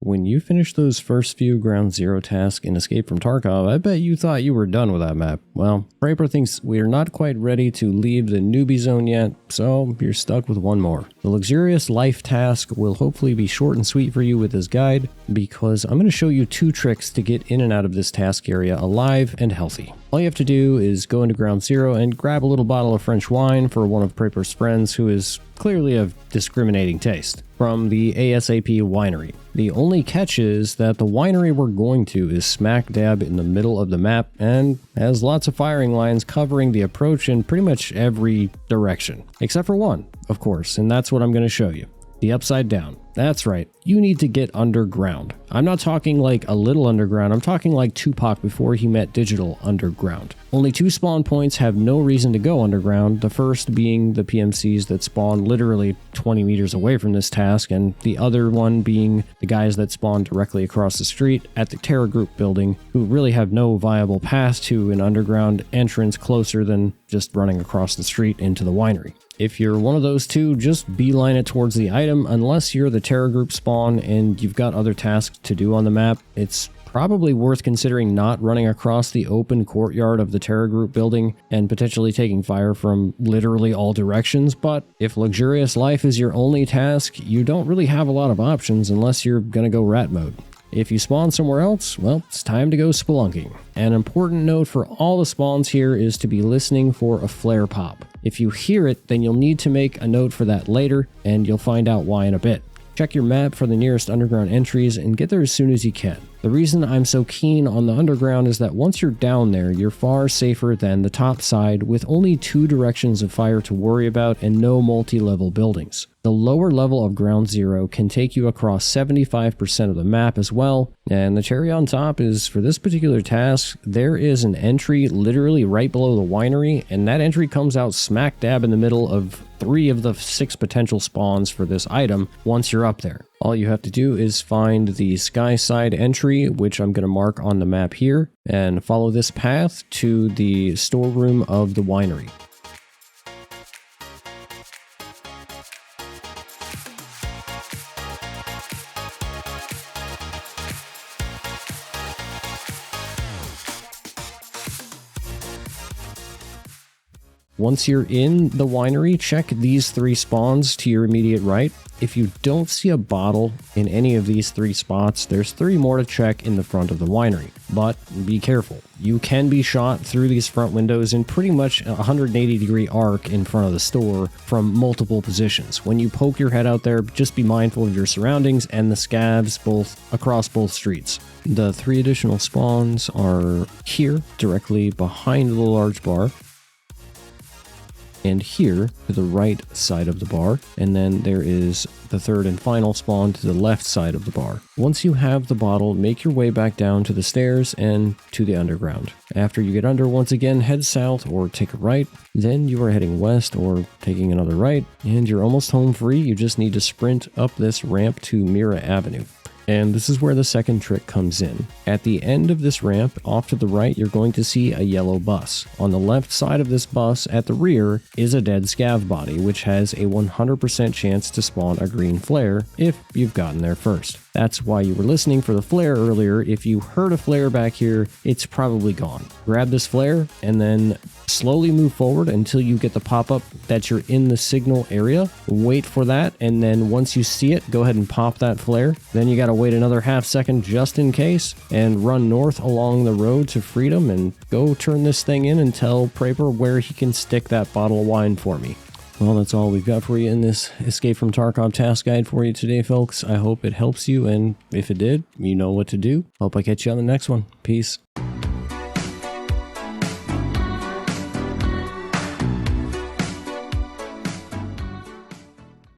When you finished those first few Ground Zero tasks in Escape from Tarkov, I bet you thought you were done with that map. Well, Praper thinks we're not quite ready to leave the newbie zone yet, so you're stuck with one more. The Luxurious Life task will hopefully be short and sweet for you with this guide, because I'm going to show you 2 tricks to get in and out of this task area alive and healthy. All you have to do is go into Ground Zero and grab a little bottle of French wine for one of Praper's friends who is clearly of discriminating taste, from the ASAP winery. The only catch is that the winery we're going to is smack dab in the middle of the map and has lots of firing lines covering the approach in pretty much every direction. Except for one, of course, and that's what I'm going to show you. The Upside Down. That's right, you need to get underground. I'm not talking like a little underground, I'm talking like Tupac before he met Digital underground. Only 2 spawn points have no reason to go underground, the first being the PMCs that spawn literally 20 meters away from this task, and the other one being the guys that spawn directly across the street at the Terra Group building, who really have no viable path to an underground entrance closer than just running across the street into the winery. If you're one of those 2, just beeline it towards the item unless you're the Terra Group spawn and you've got other tasks to do on the map. It's probably worth considering not running across the open courtyard of the Terra Group building and potentially taking fire from literally all directions, but if Luxurious Life is your only task, you don't really have a lot of options unless you're gonna go rat mode. If you spawn somewhere else, well, it's time to go spelunking. An important note for all the spawns here is to be listening for a flare pop. If you hear it, then you'll need to make a note for that later, and you'll find out why in a bit. Check your map for the nearest underground entries and get there as soon as you can. The reason I'm so keen on the underground is that once you're down there, you're far safer than the top side with only 2 directions of fire to worry about and no multi-level buildings. The lower level of Ground Zero can take you across 75% of the map as well, and the cherry on top is, for this particular task, there is an entry literally right below the winery, and that entry comes out smack dab in the middle of 3 of the 6 potential spawns for this item once you're up there. All you have to do is find the sky side entry, which I'm going to mark on the map here, and follow this path to the storeroom of the winery. Once you're in the winery, check these 3 spawns to your immediate right. If you don't see a bottle in any of these 3 spots, there's 3 more to check in the front of the winery. But be careful. You can be shot through these front windows in pretty much a 180-degree arc in front of the store from multiple positions. When you poke your head out there, just be mindful of your surroundings and the scavs across both streets. The 3 additional spawns are here, directly behind the large bar, and here to the right side of the bar, and then there is the 3rd and final spawn to the left side of the bar. Once you have the bottle, make your way back down to the stairs and to the underground. After you get under, once again, head south or take a right, then you are heading west or taking another right, and you're almost home free. You just need to sprint up this ramp to Mira Avenue. And this is where the 2nd trick comes in. At the end of this ramp, off to the right, you're going to see a yellow bus. On the left side of this bus, at the rear, is a dead scav body, which has a 100% chance to spawn a green flare if you've gotten there first. That's why you were listening for the flare earlier. If you heard a flare back here, it's probably gone. Grab this flare and then slowly move forward until you get the pop-up that you're in the signal area. Wait for that, and then once you see it, go ahead and pop that flare. Then you gotta wait another half second just in case, and run north along the road to Freedom and go turn this thing in and tell Praper where he can stick that bottle of wine for me. Well, that's all we've got for you in this Escape from Tarkov task guide for you today, folks. I hope it helps you, and if it did, you know what to do. Hope I catch you on the next one. Peace.